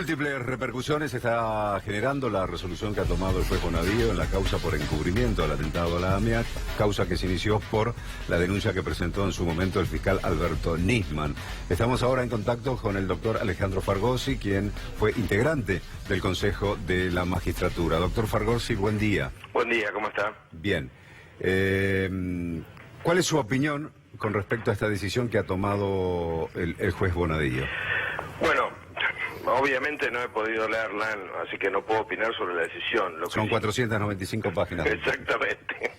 Múltiples repercusiones está generando la resolución que ha tomado el juez Bonadío en la causa por encubrimiento al atentado a la AMIA, causa que se inició por la denuncia que presentó en su momento el fiscal Alberto Nisman. Estamos ahora en contacto con el doctor Alejandro Fargosi, quien fue integrante del Consejo de la Magistratura. Doctor Fargosi, buen día. Buen día, ¿cómo está? Bien. ¿Cuál es su opinión con respecto a esta decisión que ha tomado el juez Bonadío? Bueno, obviamente no he podido leerla, así que no puedo opinar sobre la decisión. Son 495 páginas. Exactamente.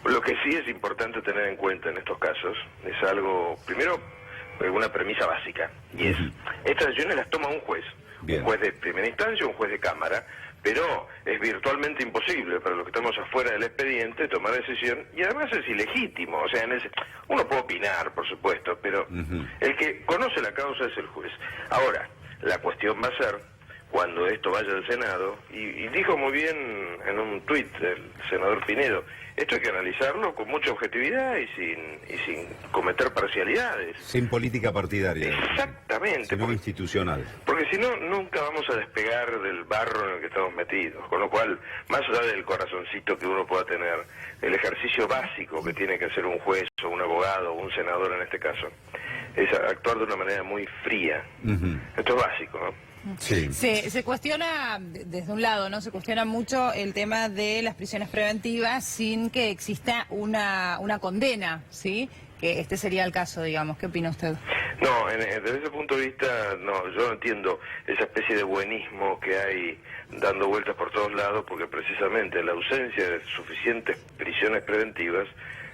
Lo que sí es importante tener en cuenta en estos casos es algo, primero, una premisa básica, y es, estas decisiones las toma un juez. Bien. Un juez de primera instancia, un juez de cámara, pero es virtualmente imposible para los que estamos afuera del expediente tomar decisión, y además es ilegítimo. O sea, uno puede opinar, por supuesto, pero el que conoce la causa es el juez. Ahora, la cuestión va a ser, cuando esto vaya al Senado, y dijo muy bien en un tuit el senador Pinedo, esto hay que analizarlo con mucha objetividad y sin cometer parcialidades. Sin política partidaria. Exactamente. Sino institucional. Porque si no, nunca vamos a despegar del barro en el que estamos metidos. Con lo cual, más allá del corazoncito que uno pueda tener, el ejercicio básico que tiene que hacer un juez o un abogado o un senador en este caso, es actuar de una manera muy fría. Esto es básico, ¿no? Sí. Se cuestiona, desde un lado, ¿no? Se cuestiona mucho el tema de las prisiones preventivas sin que exista una condena, ¿sí? Que este sería el caso, digamos. ¿Qué opina usted? No, desde ese punto de vista, no, yo no entiendo esa especie de buenismo que hay dando vueltas por todos lados, porque precisamente la ausencia de suficientes prisiones preventivas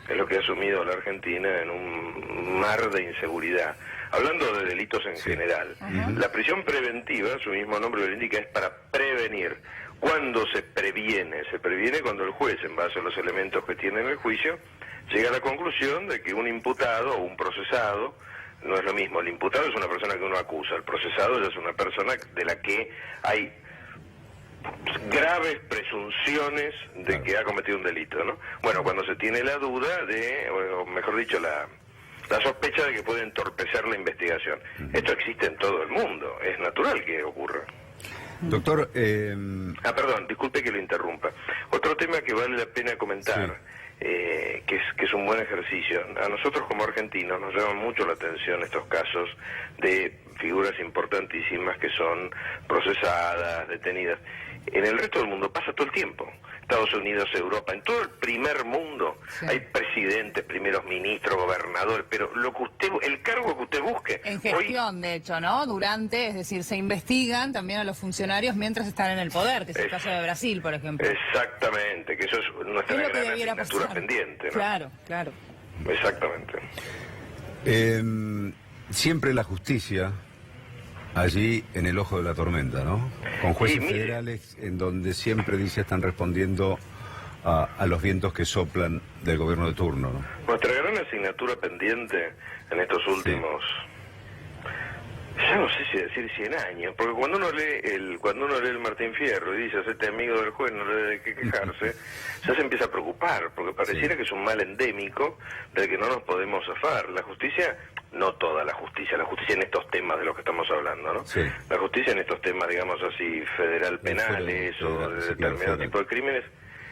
es lo que ha sumido a la Argentina en un mar de inseguridad. Hablando de delitos en general, la prisión preventiva, su mismo nombre lo indica, es para prevenir. ¿Cuándo se previene? Se previene cuando el juez, en base a los elementos que tiene en el juicio, llega a la conclusión de que un imputado o un procesado, no es lo mismo, el imputado es una persona que uno acusa, el procesado ya es una persona de la que hay graves presunciones de que ha cometido un delito, ¿no? Bueno, cuando se tiene la duda de, o mejor dicho, la sospecha de que puede entorpecer la investigación. Esto existe en todo el mundo, es natural que ocurra. Doctor, perdón, disculpe que lo interrumpa. Otro tema que vale la pena comentar, que es un buen ejercicio. A nosotros como argentinos nos llaman mucho la atención estos casos de figuras importantísimas que son procesadas, detenidas. En el resto del mundo pasa todo el tiempo. Estados Unidos, Europa, en todo el primer mundo hay presidentes, primeros ministros, gobernadores, pero el cargo que usted busque. En gestión, de hecho, ¿no? Durante, es decir, se investigan también a los funcionarios mientras están en el poder, que es el caso de Brasil, por ejemplo. Exactamente, que eso es nuestra gran asignatura pendiente, ¿no? Claro, claro. Exactamente. Siempre la justicia allí en el ojo de la tormenta, ¿no? Con jueces federales en donde siempre están respondiendo a los vientos que soplan del gobierno de turno, ¿no? Nuestra gran asignatura pendiente en estos últimos, ya no sé si decir 100 años, porque cuando uno lee el Martín Fierro y dice, hacete amigo del juez, no le debe que quejarse, ya se empieza a preocupar, porque pareciera que es un mal endémico del que no nos podemos zafar. La justicia, no toda la justicia en estos temas de los que estamos hablando, ¿no? Sí. La justicia en estos temas, digamos así, federal penales o de determinado tipo de crímenes,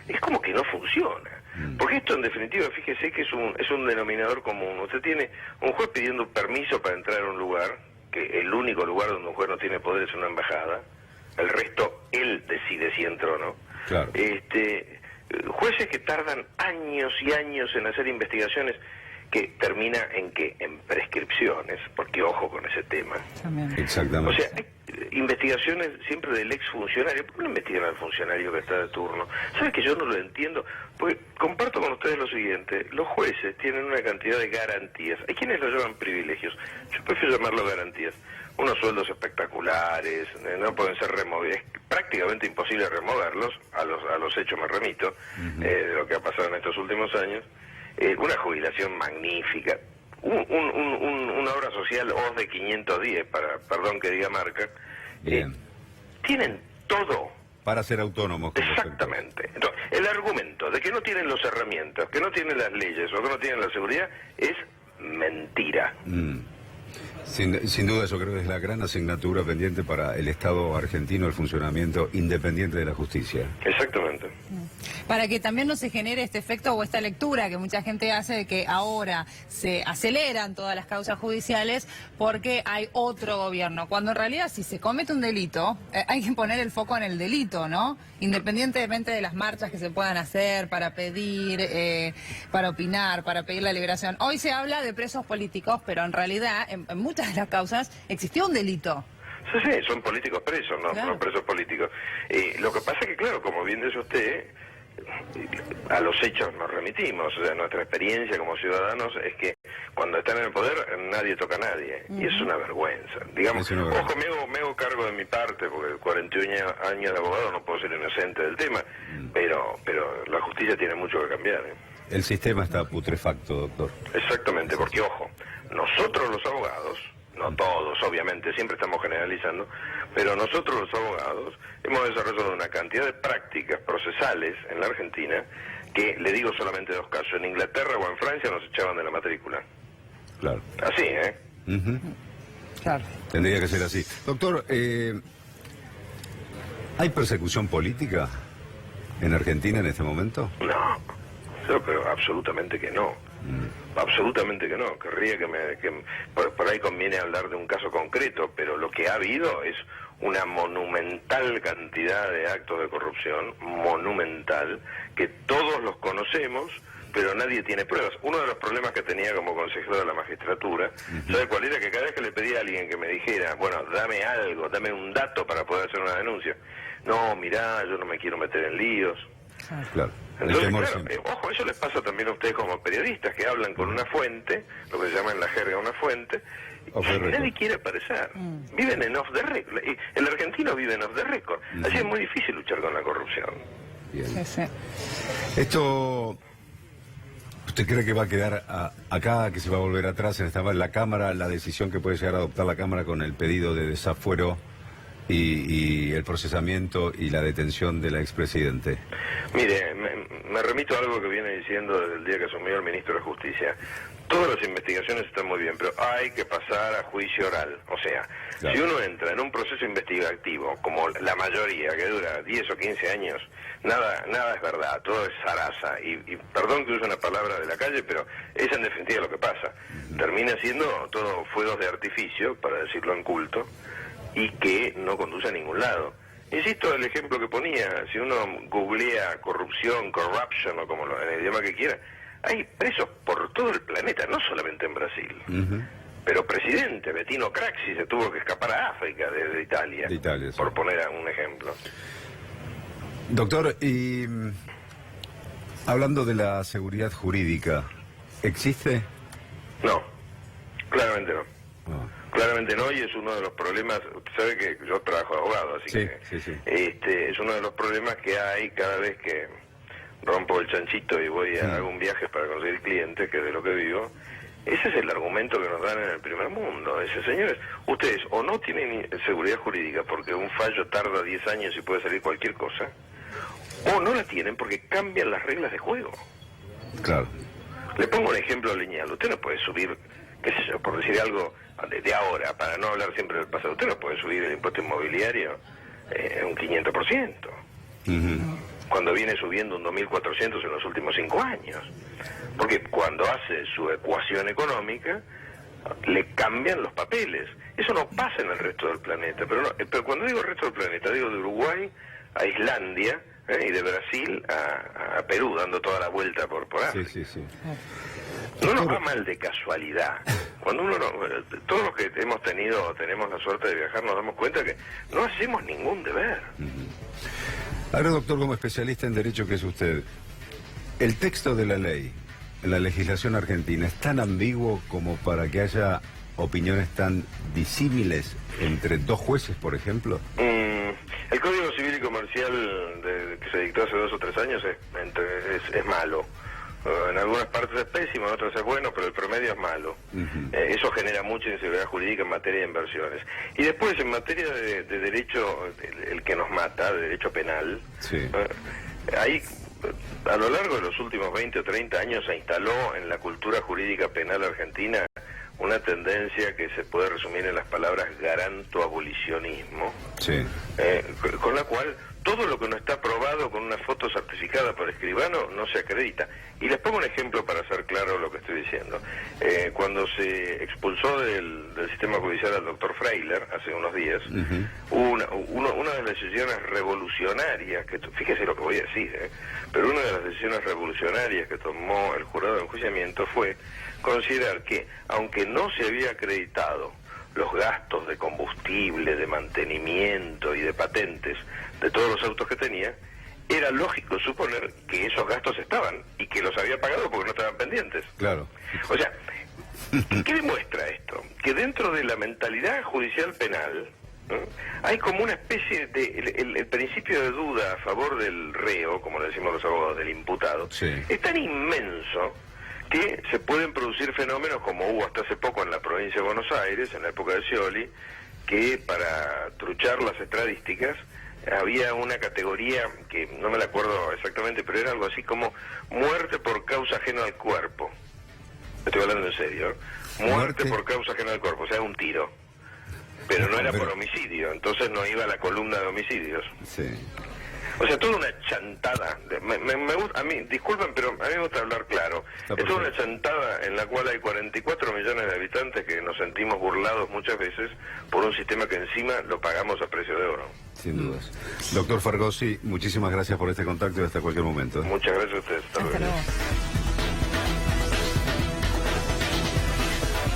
es como que no funciona. Porque esto, en definitiva, fíjese que es un denominador común. Usted tiene un juez pidiendo un permiso para entrar a un lugar, que el único lugar donde un juez no tiene poder es una embajada, el resto él decide si entra o no. Claro. Jueces que tardan años y años en hacer investigaciones que termina en prescripciones, porque ojo con ese tema. También. Exactamente. O sea, hay investigaciones siempre del exfuncionario. ¿Por qué no investigan al funcionario que está de turno? ¿Sabes que yo no lo entiendo? Porque comparto con ustedes lo siguiente, los jueces tienen una cantidad de garantías. Hay quienes lo llaman privilegios, yo prefiero llamarlo garantías. Unos sueldos espectaculares, no pueden ser removidos, es prácticamente imposible removerlos, a los hechos me remito, de lo que ha pasado en estos últimos años. Una jubilación magnífica, una obra social OS de 510, perdón que diga marca. Tienen todo para ser autónomos. Exactamente. Entonces, el argumento de que no tienen las herramientas, que no tienen las leyes o que no tienen la seguridad es mentira. Sin duda, yo creo que es la gran asignatura pendiente para el Estado argentino, el funcionamiento independiente de la justicia. Exactamente. Para que también no se genere este efecto o esta lectura que mucha gente hace de que ahora se aceleran todas las causas judiciales porque hay otro gobierno, cuando en realidad si se comete un delito hay que poner el foco en el delito, ¿no? Independientemente de las marchas que se puedan hacer para pedir, para opinar, para pedir la liberación. Hoy se habla de presos políticos, pero en realidad en muchas de las causas existió un delito. Sí, son políticos presos, no, claro. No presos políticos. Lo que pasa es que, claro, como bien dice usted, a los hechos nos remitimos. O sea, nuestra experiencia como ciudadanos es que cuando están en el poder nadie toca a nadie. Y es una vergüenza. Digamos, ojo, me hago cargo de mi parte, porque 41 años de abogado no puedo ser inocente del tema, pero la justicia tiene mucho que cambiar. El sistema está putrefacto, doctor. Exactamente, porque, ojo, nosotros los abogados, no todos, obviamente, siempre estamos generalizando, pero nosotros los abogados hemos desarrollado una cantidad de prácticas procesales en la Argentina que, le digo solamente dos casos, en Inglaterra o en Francia nos echaban de la matrícula. Claro. Así, ¿eh? Claro. Tendría que ser así. Doctor, ¿hay persecución política en Argentina en este momento? No, yo creo absolutamente que no. Absolutamente que no. Querría por ahí conviene hablar de un caso concreto, pero lo que ha habido es una monumental cantidad de actos de corrupción, monumental, que todos los conocemos, pero nadie tiene pruebas. Uno de los problemas que tenía como consejero de la magistratura, ¿sabe cuál era? Que cada vez que le pedía a alguien que me dijera, bueno, dame algo, dame un dato para poder hacer una denuncia. No, mirá, yo no me quiero meter en líos. Claro. Entonces, claro, ojo, eso les pasa también a ustedes como periodistas, que hablan con una fuente, lo que se llama en la jerga una fuente, y nadie quiere aparecer. Viven en off the record. Y el argentino vive en off the record. Así es muy difícil luchar con la corrupción. Bien. Sí, sí. Esto, ¿usted cree que va a quedar acá, que se va a volver atrás en la Cámara, la decisión que puede llegar a adoptar la Cámara con el pedido de desafuero y el procesamiento y la detención de la expresidente? Mire, me remito a algo que viene diciendo desde el día que asumió el ministro de Justicia. Todas las investigaciones están muy bien, pero hay que pasar a juicio oral. O sea, claro, si uno entra en un proceso investigativo, como la mayoría, que dura 10 o 15 años, nada es verdad, todo es zaraza. Y perdón que use una palabra de la calle, pero es en definitiva lo que pasa. Termina siendo todo fuegos de artificio, para decirlo en culto, y que no conduce a ningún lado. Insisto, el ejemplo que ponía, si uno googlea corrupción, corruption, o como en el idioma que quiera, hay presos por todo el planeta, no solamente en Brasil. Pero presidente, Bettino Craxi, se tuvo que escapar a África desde Italia, sí, por poner un ejemplo. Doctor, y hablando de la seguridad jurídica, ¿existe? No, claramente no. Oh. Claramente no, y es uno de los problemas. Usted sabe que yo trabajo de abogado, así sí. Es uno de los problemas que hay cada vez que rompo el chanchito y voy a algún viaje para conseguir clientes, que es de lo que vivo. Ese es el argumento que nos dan en el primer mundo. Dice, señores, ustedes o no tienen seguridad jurídica porque un fallo tarda 10 años y puede salir cualquier cosa, o no la tienen porque cambian las reglas de juego. Claro. Le pongo un ejemplo lineal. Usted no puede subir, qué sé yo, por decir algo de ahora, para no hablar siempre del pasado, usted no puede subir el impuesto inmobiliario un 500%, cuando viene subiendo un 2.400 en los últimos 5 años. Porque cuando hace su ecuación económica, le cambian los papeles. Eso no pasa en el resto del planeta. Pero cuando digo el resto del planeta, digo de Uruguay a Islandia, y de Brasil a Perú, dando toda la vuelta por África. Sí. No nos va mal de casualidad. Cuando todos los que hemos tenido o tenemos la suerte de viajar nos damos cuenta que no hacemos ningún deber. Ahora, doctor, como especialista en derecho que es usted, ¿el texto de la ley, la legislación argentina, es tan ambiguo como para que haya opiniones tan disímiles entre dos jueces, por ejemplo? El Código Civil y Comercial que se dictó hace 2 o 3 años es malo. En algunas partes es pésimo, en otras es bueno, pero el promedio es malo. Eso genera mucha inseguridad jurídica en materia de inversiones. Y después, en materia de derecho, el que nos mata, de derecho penal, ahí, a lo largo de los últimos 20 o 30 años, se instaló en la cultura jurídica penal argentina una tendencia que se puede resumir en las palabras garanto-abolicionismo, Sí. Con la cual todo lo que no está aprobado con una foto certificada por escribano no se acredita. Y les pongo un ejemplo para hacer claro lo que estoy diciendo. Cuando se expulsó del sistema judicial al doctor Freiler hace unos días, hubo una de las decisiones revolucionarias, fíjese lo que voy a decir, pero una de las decisiones revolucionarias que tomó el jurado de enjuiciamiento fue considerar que, aunque no se había acreditado los gastos de combustible, de mantenimiento y de patentes de todos los autos que tenía, era lógico suponer que esos gastos estaban y que los había pagado porque no estaban pendientes. Claro. O sea, ¿qué demuestra esto? Que dentro de la mentalidad judicial penal, ¿no?, hay como una especie de... El principio de duda a favor del reo, como le decimos los abogados, del imputado, Sí. es tan inmenso que se pueden producir fenómenos como hubo hasta hace poco en la provincia de Buenos Aires, en la época de Scioli, que para truchar las estadísticas había una categoría que no me la acuerdo exactamente, pero era algo así como muerte por causa ajena al cuerpo. Estoy hablando en serio, ¿eh? Muerte por causa ajena al cuerpo, o sea, un tiro. Pero no era por homicidio, entonces no iba a la columna de homicidios. Sí. O sea, toda una chantada. Me gusta, a mí, disculpen, pero a mí me gusta hablar claro. Es toda una chantada en la cual hay 44 millones de habitantes que nos sentimos burlados muchas veces por un sistema que encima lo pagamos a precio de oro. Sin dudas. Doctor Fargosi, muchísimas gracias por este contacto y hasta cualquier momento. Muchas gracias a ustedes. Hasta Hasta luego. luego.